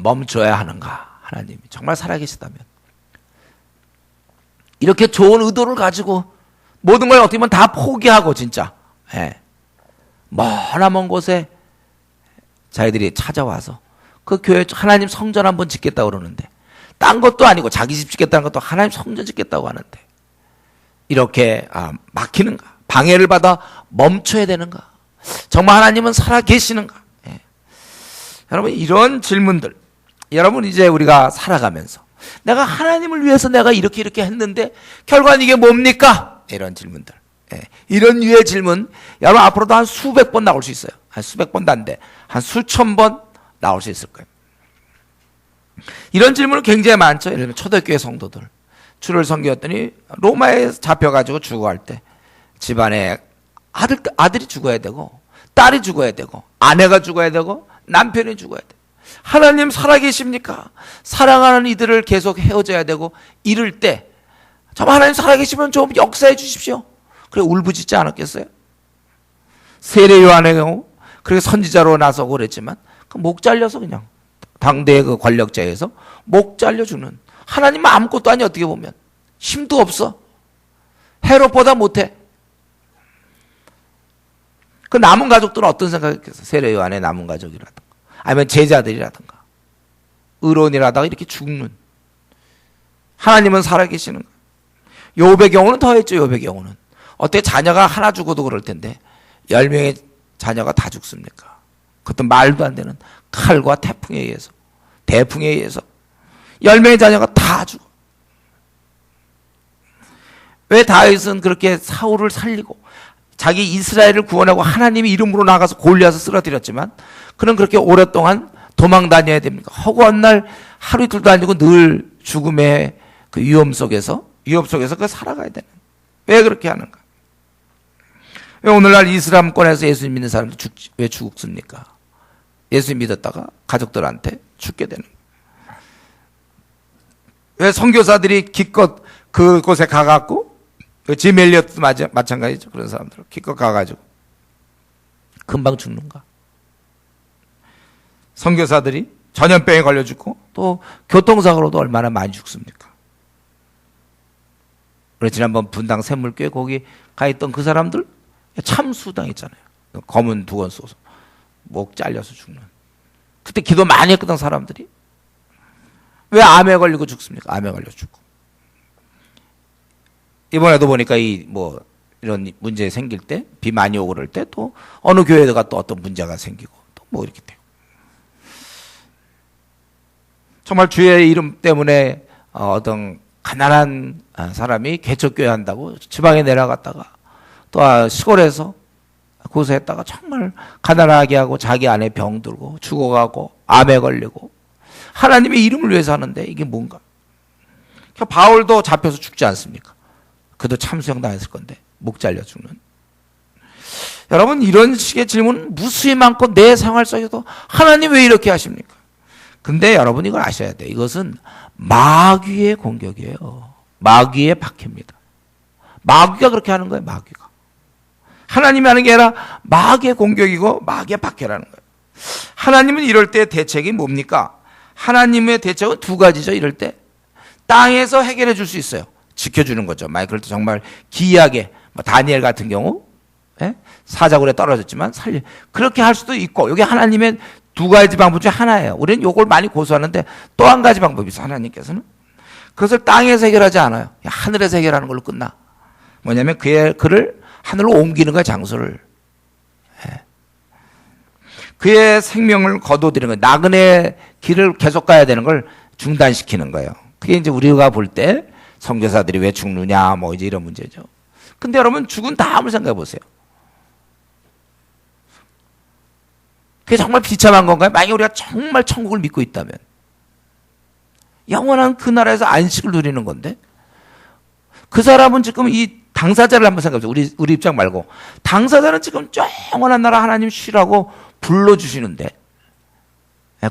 멈춰야 하는가? 하나님이 정말 살아계시다면 이렇게 좋은 의도를 가지고 모든 걸 어떻게 보면 다 포기하고 진짜 머나먼 곳에 자기들이 찾아와서 그 교회 하나님 성전 한번 짓겠다고 그러는데 딴 것도 아니고 자기 집 짓겠다는 것도 하나님 성전 짓겠다고 하는데 이렇게 막히는가? 방해를 받아 멈춰야 되는가? 정말 하나님은 살아계시는가? 여러분 이런 질문들, 여러분 이제 우리가 살아가면서 내가 하나님을 위해서 내가 이렇게 했는데 결과는 이게 뭡니까? 이런 질문들, 이런 유의 질문 여러분 앞으로도 한 수백 번 나올 수 있어요. 한 수백 번도 안 돼. 한 수천 번 나올 수 있을 거예요. 이런 질문은 굉장히 많죠. 예를 들면 초대교회 성도들 주를 섬겼더니 로마에 잡혀가지고 죽어갈 때 집안에 아들이 죽어야 되고 딸이 죽어야 되고 아내가 죽어야 되고 남편이 죽어야 돼. 하나님 살아계십니까? 사랑하는 이들을 계속 헤어져야 되고 이럴 때 정말 하나님 살아계시면 좀 역사해 주십시오. 그래 울부짖지 않았겠어요? 세례 요한의 경우 그렇게 선지자로 나서고 그랬지만 그 목 잘려서 그냥 당대의 그 권력자에서 목 잘려 죽는, 하나님은 아무것도 아니. 어떻게 보면 힘도 없어. 헤롯보다 못해. 그 남은 가족들은 어떤 생각했겠어? 세례 요한의 남은 가족이라든가 아니면 제자들이라든가 의로운이라다가 이렇게 죽는, 하나님은 살아계시는 거예요. 욥의 경우는 더했죠. 욥의 경우는 어떻게 자녀가 하나 죽어도 그럴 텐데 10명의 자녀가 다 죽습니까? 그것도 말도 안 되는 칼과 태풍에 의해서, 대풍에 의해서 10명의 자녀가 다 죽어. 왜 다윗은 그렇게 사울을 살리고 자기 이스라엘을 구원하고 하나님의 이름으로 나가서 골리앗을 쓰러뜨렸지만 그는 그렇게 오랫동안 도망 다녀야 됩니까? 허구한 날 하루 이틀도 아니고 늘 죽음의 그 위험 속에서 그 살아가야 되는, 왜 그렇게 하는가? 왜 오늘날 이슬람권에서 예수님 믿는 사람들 왜 죽습니까? 예수님 믿었다가 가족들한테 죽게 되는 거예요. 왜 선교사들이 기껏 그곳에 가갖고 짐 엘리엇도 마찬가지죠. 그런 사람들 기껏 가가지고 금방 죽는가? 선교사들이 전염병에 걸려 죽고 또 교통사고로도 얼마나 많이 죽습니까? 그래서 지난번 분당 샘물교회 거기 가있던 그 사람들 참수당했잖아요. 검은 두건 쏘서 목 잘려서 죽는. 그때 기도 많이 했거든 사람들이. 왜 암에 걸리고 죽습니까? 암에 걸려 죽고. 이번에도 보니까 이런 문제 생길 때, 비 많이 오고 그럴 때 또 어느 교회가 또 어떤 문제가 생기고 또 뭐 이렇게 돼요. 정말 주의 이름 때문에 어떤 가난한 사람이 개척교회 한다고 지방에 내려갔다가 또 시골에서 고소했다가 정말 가난하게 하고 자기 안에 병들고 죽어가고 암에 걸리고 하나님의 이름을 위해서 하는데 이게 뭔가? 바울도 잡혀서 죽지 않습니까? 그도 참수형 당했을 건데 목 잘려 죽는. 여러분 이런 식의 질문 무수히 많고 내 생활 속에도 하나님 왜 이렇게 하십니까? 근데 여러분 이걸 아셔야 돼요. 이것은 마귀의 공격이에요. 마귀의 박해입니다. 마귀가 그렇게 하는 거예요. 마귀가. 하나님이 하는 게 아니라 마귀의 공격이고 마귀의 박해라는 거예요. 하나님은 이럴 때 대책이 뭡니까? 하나님의 대책은 두 가지죠. 이럴 때 땅에서 해결해 줄 수 있어요. 지켜주는 거죠. 만약 그럴 때 정말 기이하게 다니엘 같은 경우 사자굴에 떨어졌지만 그렇게 할 수도 있고, 여기 하나님의 두 가지 방법 중에 하나예요. 우리는 이걸 많이 고수하는데 또 한 가지 방법이 있어요. 하나님께서는 그것을 땅에서 해결하지 않아요. 하늘에서 해결하는 걸로 끝나. 뭐냐면 그를 하늘로 옮기는 거야. 장소를. 그의 생명을 거둬들이는 거예요. 나그네 길을 계속 가야 되는 걸 중단시키는 거예요. 그게 이제 우리가 볼 때 선교사들이 왜 죽느냐 이제 이런 문제죠. 근데 여러분 죽은 다음을 생각해 보세요. 그게 정말 비참한 건가요? 만약에 우리가 정말 천국을 믿고 있다면 영원한 그 나라에서 안식을 누리는 건데 그 사람은 지금 이 당사자를 한번 생각해 보세요. 우리 입장 말고 당사자는 지금 영원한 나라 하나님 쉬라고 불러주시는데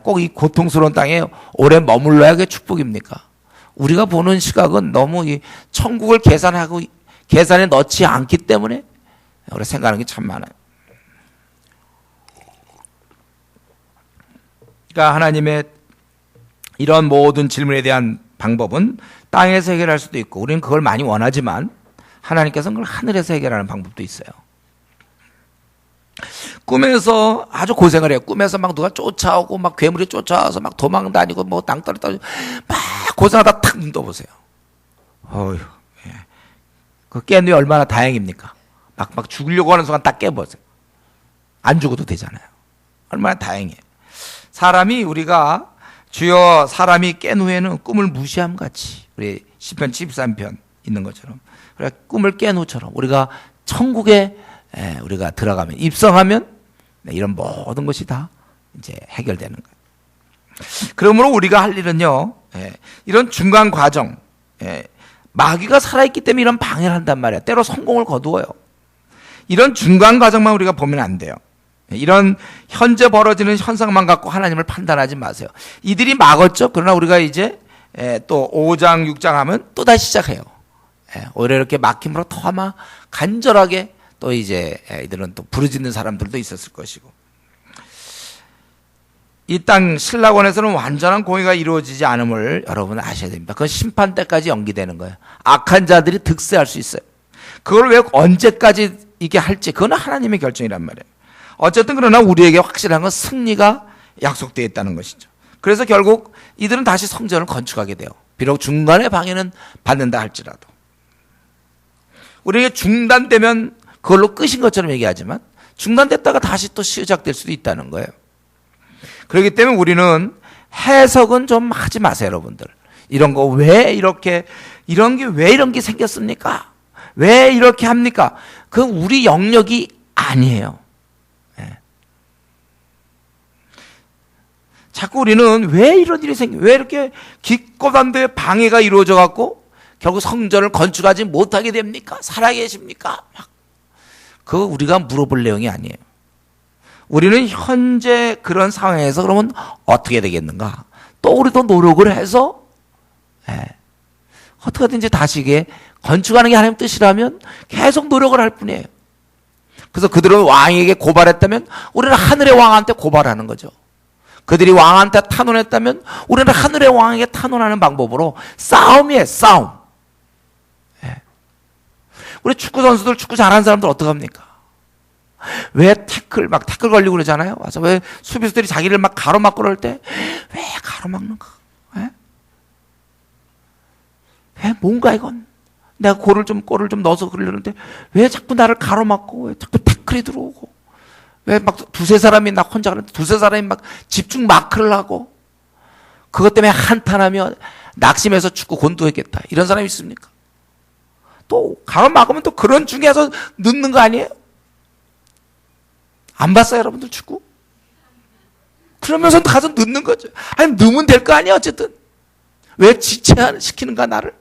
꼭 이 고통스러운 땅에 오래 머물러야 그게 축복입니까? 우리가 보는 시각은 너무 이 천국을 계산에 넣지 않기 때문에 우리가 생각하는 게 참 많아요. 그러니까 하나님의 이런 모든 질문에 대한 방법은 땅에서 해결할 수도 있고 우리는 그걸 많이 원하지만 하나님께서는 그걸 하늘에서 해결하는 방법도 있어요. 꿈에서 아주 고생을 해요. 꿈에서 막 누가 쫓아오고 막 괴물이 쫓아와서 막 도망 다니고 뭐 땅따라 다니고 막 고생하다 탁 눈 떠보세요. 어휴, 예. 그 깬 후에 얼마나 다행입니까? 막 죽으려고 하는 순간 딱 깨보세요. 안 죽어도 되잖아요. 얼마나 다행이에요. 사람이 우리가 주여 사람이 깬 후에는 꿈을 무시함 같이 우리 시편 73편 있는 것처럼 그래 꿈을 깬 후처럼 우리가 천국에 우리가 들어가면 입성하면 이런 모든 것이 다 이제 해결되는 거예요. 그러므로 우리가 할 일은요 이런 중간 과정 마귀가 살아있기 때문에 이런 방해를 한단 말이에요. 때로 성공을 거두어요. 이런 중간 과정만 우리가 보면 안 돼요. 이런 현재 벌어지는 현상만 갖고 하나님을 판단하지 마세요. 이들이 막았죠. 그러나 우리가 이제 또 5장 6장 하면 또 다시 시작해요. 오히려 이렇게 막힘으로 더 아마 간절하게 또 이제 이들은 또 부르짖는 사람들도 있었을 것이고 이 땅 신라권에서는 완전한 공의가 이루어지지 않음을 여러분 아셔야 됩니다. 그건 심판 때까지 연기되는 거예요. 악한 자들이 득세할 수 있어요. 그걸 왜 언제까지 이게 할지 그건 하나님의 결정이란 말이에요. 어쨌든 그러나 우리에게 확실한 건 승리가 약속되어 있다는 것이죠. 그래서 결국 이들은 다시 성전을 건축하게 돼요. 비록 중간에 방해는 받는다 할지라도. 우리에게 중단되면 그걸로 끝인 것처럼 얘기하지만 중단됐다가 다시 또 시작될 수도 있다는 거예요. 그렇기 때문에 우리는 해석은 좀 하지 마세요, 여러분들. 이런 거 왜 이렇게 이런 게 생겼습니까? 왜 이렇게 합니까? 그 우리 영역이 아니에요. 자꾸 우리는 왜 이런 일이 왜 이렇게 기껏한데 방해가 이루어져 갖고 결국 성전을 건축하지 못하게 됩니까? 살아계십니까? 그거 우리가 물어볼 내용이 아니에요. 우리는 현재 그런 상황에서 그러면 어떻게 되겠는가? 또 우리도 노력을 해서 어떻게든지 다시 이게 건축하는 게 하나님 뜻이라면 계속 노력을 할 뿐이에요. 그래서 그들은 왕에게 고발했다면 우리는 하늘의 왕한테 고발하는 거죠. 그들이 왕한테 탄원했다면 우리는 하늘의 왕에게 탄원하는 방법으로 싸움이에요. 싸움. 우리 축구 선수들 축구 잘하는 사람들 어떡합니까? 왜 태클 걸리고 그러잖아요. 와서 왜 수비수들이 자기를 막 가로막고 그럴 때 왜 가로막는가? 왜 뭔가 이건 내가 골을 좀 넣어서 그러려는데 왜 자꾸 나를 가로막고 왜 자꾸 태클이 들어오고 왜 막 두세 사람이 나 혼자 그러는데 두세 사람이 막 집중 마크를 하고 그것 때문에 한탄하며 낙심해서 축구 곤두했겠다. 이런 사람이 있습니까? 또 가로막으면 또 그런 중에서 넣는 거 아니에요? 안 봤어요, 여러분들 축구? 그러면서 가서 넣는 거죠. 아니, 넣으면 될 거 아니야, 어쨌든. 왜 지체시키는가, 나를?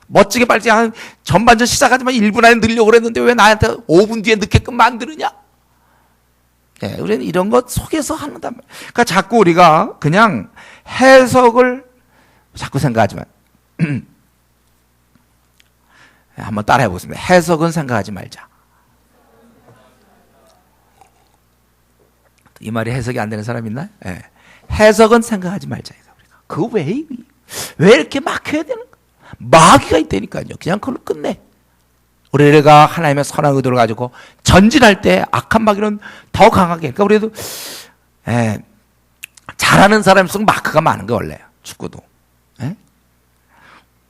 멋지게 빨리 한 전반전 시작하지만 1분 안에 넣으려고 그랬는데 왜 나한테 5분 뒤에 넣게끔 만드느냐? 네, 우리는 이런 것 속에서 하는단 말이에요. 그러니까 자꾸 우리가 그냥 해석을 자꾸 생각하지만, 한번 따라해 보겠습니다. 해석은 생각하지 말자. 이 말이 해석이 안 되는 사람 있나요? 네. 해석은 생각하지 말자. 그거 왜 이렇게 막혀야 되는가? 마귀가 있다니까요. 그냥 그걸로 끝내. 우리가 하나님의 선한 의도를 가지고 전진할 때 악한 마귀는 더 강하게. 그러니까 우리도 잘하는 사람일수록 마크가 많은 게 원래요. 축구도.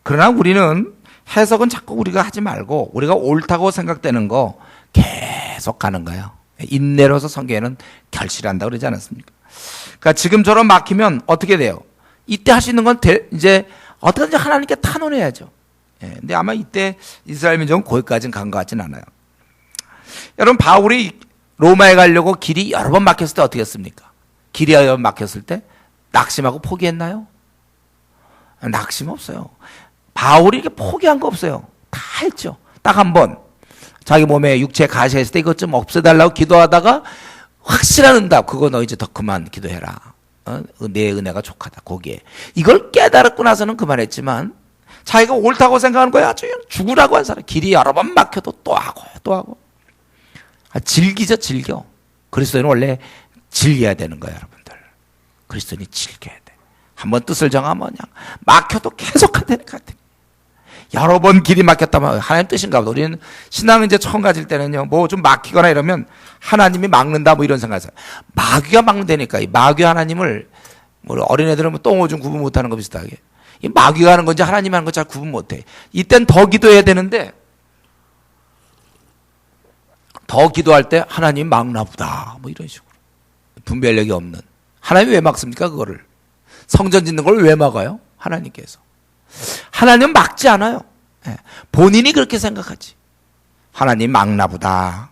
그러나 우리는 해석은 자꾸 우리가 하지 말고 우리가 옳다고 생각되는 거 계속 가는 거예요. 인내로서 성경에는 결실한다고 그러지 않았습니까? 그러니까 지금처럼 막히면 어떻게 돼요? 이때 할 수 있는 건 이제 어떻게든지 하나님께 탄원해야죠. 근데 아마 이때 이스라엘 민족은 거기까지는 간 것 같진 않아요. 여러분, 바울이 로마에 가려고 길이 여러 번 막혔을 때 어떻게 했습니까? 길이 여러 번 막혔을 때 낙심하고 포기했나요? 낙심 없어요. 바울이 이렇게 포기한 거 없어요. 다 했죠. 딱 한 번 자기 몸에 육체 가시했을 때 이것 좀 없애달라고 기도하다가 확실한 응답, 그거 너 이제 더 그만 기도해라. 내 은혜가 족하다. 거기에 이걸 깨달았고 나서는 그만했지만, 자기가 옳다고 생각하는 거야. 아주 죽으라고 한 사람, 길이 여러 번 막혀도 또 하고 또 하고. 즐기죠. 즐겨. 그리스도인은 원래 즐겨야 되는 거예요, 여러분들. 그리스도인이 즐겨야 돼. 한번 뜻을 정하면 그냥 막혀도 계속 하다니까. 여러 번 길이 막혔다면 하나님 뜻인가 보다. 우리는 신앙을 이제 처음 가질 때는요, 뭐 좀 막히거나 이러면 하나님이 막는다 뭐 이런 생각을 해요. 마귀가 막는다니까. 이 마귀 하나님을, 뭐 어린애들은 뭐 똥 오줌 구분 못하는 거 비슷하게, 이 마귀가 하는 건지 하나님이 하는 건지 잘 구분 못해. 이땐 더 기도해야 되는데, 더 기도할 때 하나님 막나 보다 뭐 이런 식으로 분별력이 없는, 하나님이 왜 막습니까? 그거를 성전 짓는 걸 왜 막아요? 하나님께서. 하나님은 막지 않아요. 본인이 그렇게 생각하지. 하나님 막나 보다.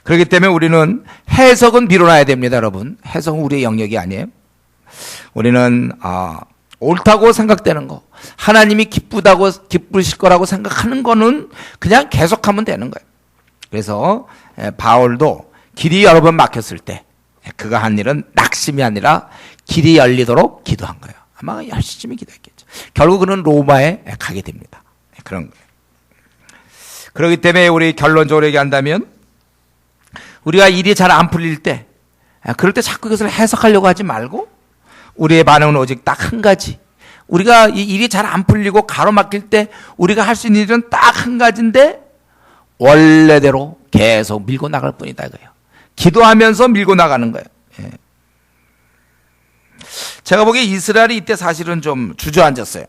그렇기 때문에 우리는 해석은 미뤄놔야 됩니다, 여러분. 해석은 우리의 영역이 아니에요. 우리는 옳다고 생각되는 거, 하나님이 기쁘실 거라고 생각하는 거는 그냥 계속하면 되는 거예요. 그래서 바울도 길이 여러 번 막혔을 때 그가 한 일은 낙심이 아니라 길이 열리도록 기도한 거예요. 아마 열심히 기도했겠죠. 결국 그는 로마에 가게 됩니다. 그런 거예요. 그렇기 때문에 우리 결론적으로 얘기한다면, 우리가 일이 잘 안 풀릴 때, 그럴 때 자꾸 이것을 해석하려고 하지 말고, 우리의 반응은 오직 딱 한 가지. 우리가 이 일이 잘 안 풀리고 가로막힐 때 우리가 할 수 있는 일은 딱 한 가지인데, 원래대로 계속 밀고 나갈 뿐이다 이거예요. 기도하면서 밀고 나가는 거예요. 제가 보기에 이스라엘이 이때 사실은 좀 주저앉았어요.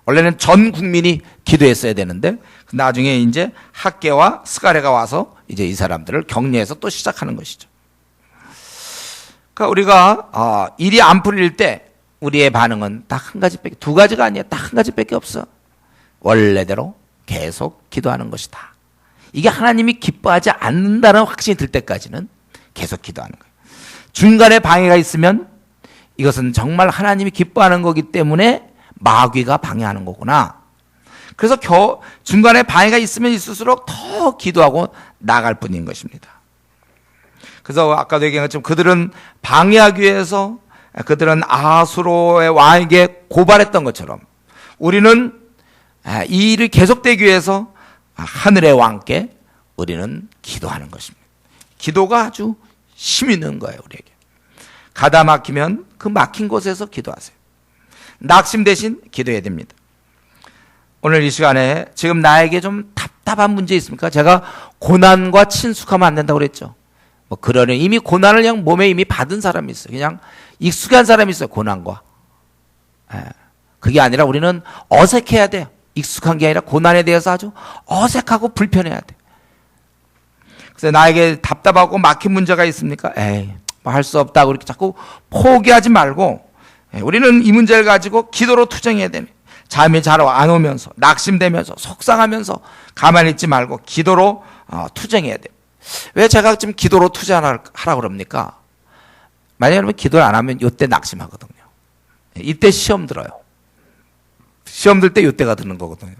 원래는 전 국민이 기도했어야 되는데, 나중에 이제 학개와 스가랴가 와서 이제 이 사람들을 격려해서 또 시작하는 것이죠. 그러니까 우리가 일이 안 풀릴 때 우리의 반응은 딱 한 가지밖에, 두 가지가 아니에요. 딱 한 가지밖에 없어. 원래대로 계속 기도하는 것이다. 이게 하나님이 기뻐하지 않는다는 확신이 들 때까지는 계속 기도하는 거예요. 중간에 방해가 있으면 이것은 정말 하나님이 기뻐하는 거기 때문에 마귀가 방해하는 거구나. 그래서 중간에 방해가 있으면 있을수록 더 기도하고 나갈 뿐인 것입니다. 그래서 아까도 얘기한 것처럼 그들은 방해하기 위해서, 그들은 아수로의 왕에게 고발했던 것처럼, 우리는 이 일이 계속되기 위해서 하늘의 왕께 우리는 기도하는 것입니다. 기도가 아주 힘 있는 거예요, 우리에게. 가다 막히면 그 막힌 곳에서 기도하세요. 낙심 대신 기도해야 됩니다. 오늘 이 시간에 지금 나에게 좀 답답한 문제 있습니까? 제가 고난과 친숙하면 안 된다고 그랬죠. 뭐 그러니 이미 고난을 그냥 몸에 이미 받은 사람이 있어요. 그냥 익숙한 사람이 있어요, 고난과. 그게 아니라 우리는 어색해야 돼요. 익숙한 게 아니라 고난에 대해서 아주 어색하고 불편해야 돼. 그래서 나에게 답답하고 막힌 문제가 있습니까? 뭐 할 수 없다고 이렇게 자꾸 포기하지 말고, 우리는 이 문제를 가지고 기도로 투쟁해야 됩니다. 잠이 잘 안 오면서, 낙심되면서, 속상하면서 가만히 있지 말고 기도로 투쟁해야 돼요. 왜 제가 지금 기도로 투쟁하라고 그럽니까? 만약에 여러분 기도를 안 하면 이때 낙심하거든요. 이때 시험 들어요. 시험 들 때 이때가 드는 거거든요.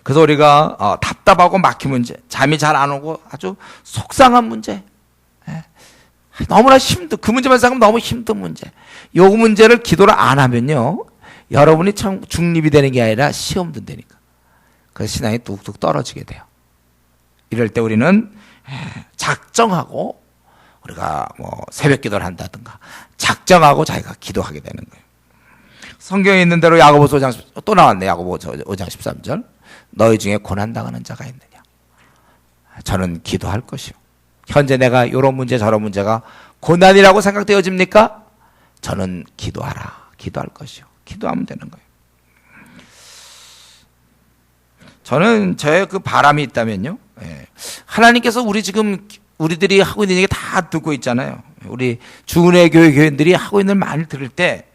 그래서 우리가 답답하고 막힌 문제, 잠이 잘 안 오고 아주 속상한 문제, 너무나 그 문제만 생각하면 너무 힘든 문제, 요 문제를 기도를 안 하면요, 여러분이 참 중립이 되는 게 아니라 시험 든다니까. 그래서 신앙이 뚝뚝 떨어지게 돼요. 이럴 때 우리는 작정하고, 우리가 뭐 새벽 기도를 한다든가 작정하고 자기가 기도하게 되는 거예요. 성경에 있는 대로 야고보서 5장, 또 나왔네. 야고보서 5장 13절. 너희 중에 고난당하는 자가 있느냐? 저는 기도할 것이요. 현재 내가 이런 문제 저런 문제가 고난이라고 생각되어집니까? 저는 기도할 것이요. 기도하면 되는 거예요. 저는 저의 그 바람이 있다면요, 하나님께서 우리들이 하고 있는 얘기 다 듣고 있잖아요. 우리 주은혜 교회 교인들이 하고 있는 말 많이 들을 때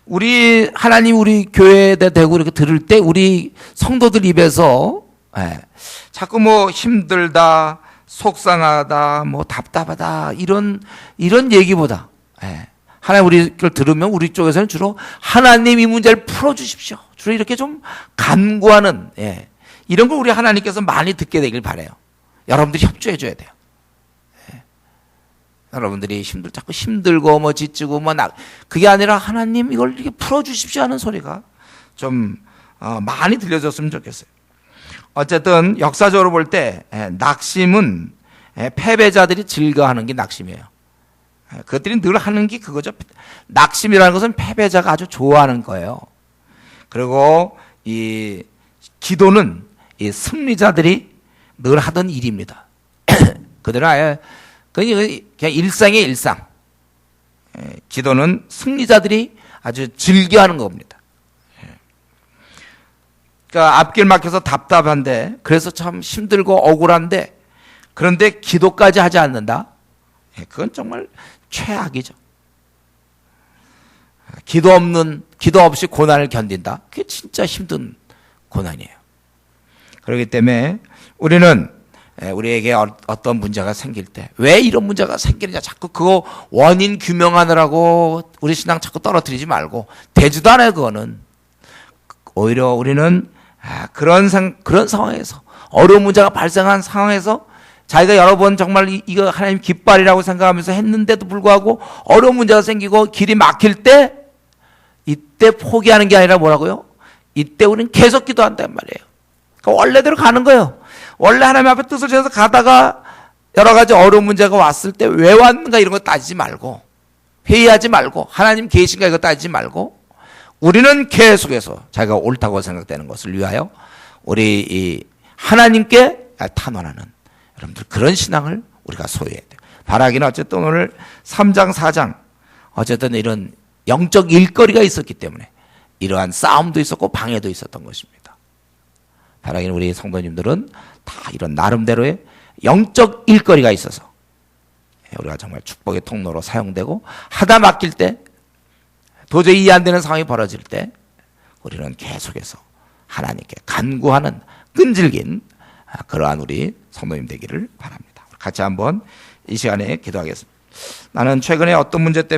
우리 하나님 우리 교회에 대고 이렇게 들을 때 우리 성도들 입에서 자꾸 뭐 힘들다, 속상하다, 뭐 답답하다 이런 얘기보다 하나님 우리 걸 들으면 우리 쪽에서는 주로 하나님 이 문제를 풀어주십시오. 주로 이렇게 좀 간구하는 이런 걸 우리 하나님께서 많이 듣게 되길 바라요. 여러분들이 협조해 줘야 돼요. 여러분들이 자꾸 힘들고 뭐 지치고 뭐 그게 아니라 하나님 이걸 이렇게 풀어주십시오 하는 소리가 좀 많이 들려줬으면 좋겠어요. 어쨌든 역사적으로 볼 때 낙심은 패배자들이 즐거워하는 게 낙심이에요. 그것들이 늘 하는 게 그거죠. 낙심이라는 것은 패배자가 아주 좋아하는 거예요. 그리고 이 기도는 이 승리자들이 늘 하던 일입니다. 그들은 아예 그냥 일상의 일상. 기도는 승리자들이 아주 즐겨하는 겁니다. 그러니까 앞길 막혀서 답답한데, 그래서 참 힘들고 억울한데, 그런데 기도까지 하지 않는다? 그건 정말 최악이죠. 기도 없이 고난을 견딘다? 그게 진짜 힘든 고난이에요. 그렇기 때문에 우리는 우리에게 어떤 문제가 생길 때 왜 이런 문제가 생기느냐 자꾸 그거 원인 규명하느라고 우리 신앙 자꾸 떨어뜨리지 말고, 되지도 않아요. 그거는 오히려 우리는 그런 상황에서, 어려운 문제가 발생한 상황에서 자기가 여러 번 정말 이거 하나님 깃발이라고 생각하면서 했는데도 불구하고 어려운 문제가 생기고 길이 막힐 때, 이때 포기하는 게 아니라 뭐라고요? 이때 우리는 계속 기도한단 말이에요. 그러니까 원래대로 가는 거예요. 원래 하나님 앞에 뜻을 지어서 가다가 여러 가지 어려운 문제가 왔을 때 왜 왔는가 이런 거 따지지 말고, 회의하지 말고, 하나님 계신가 이거 따지지 말고, 우리는 계속해서 자기가 옳다고 생각되는 것을 위하여 우리 이 하나님께 탄원하는, 여러분들 그런 신앙을 우리가 소유해야 돼요. 바라기는 어쨌든 오늘 3장 4장 어쨌든 이런 영적 일거리가 있었기 때문에 이러한 싸움도 있었고 방해도 있었던 것입니다. 바라기는 우리 성도님들은 다 이런 나름대로의 영적 일거리가 있어서 우리가 정말 축복의 통로로 사용되고, 하다 막힐 때, 도저히 이해 안 되는 상황이 벌어질 때 우리는 계속해서 하나님께 간구하는 끈질긴 그러한 우리 성도님 되기를 바랍니다. 같이 한번 이 시간에 기도하겠습니다. 나는 최근에 어떤 문제 때문에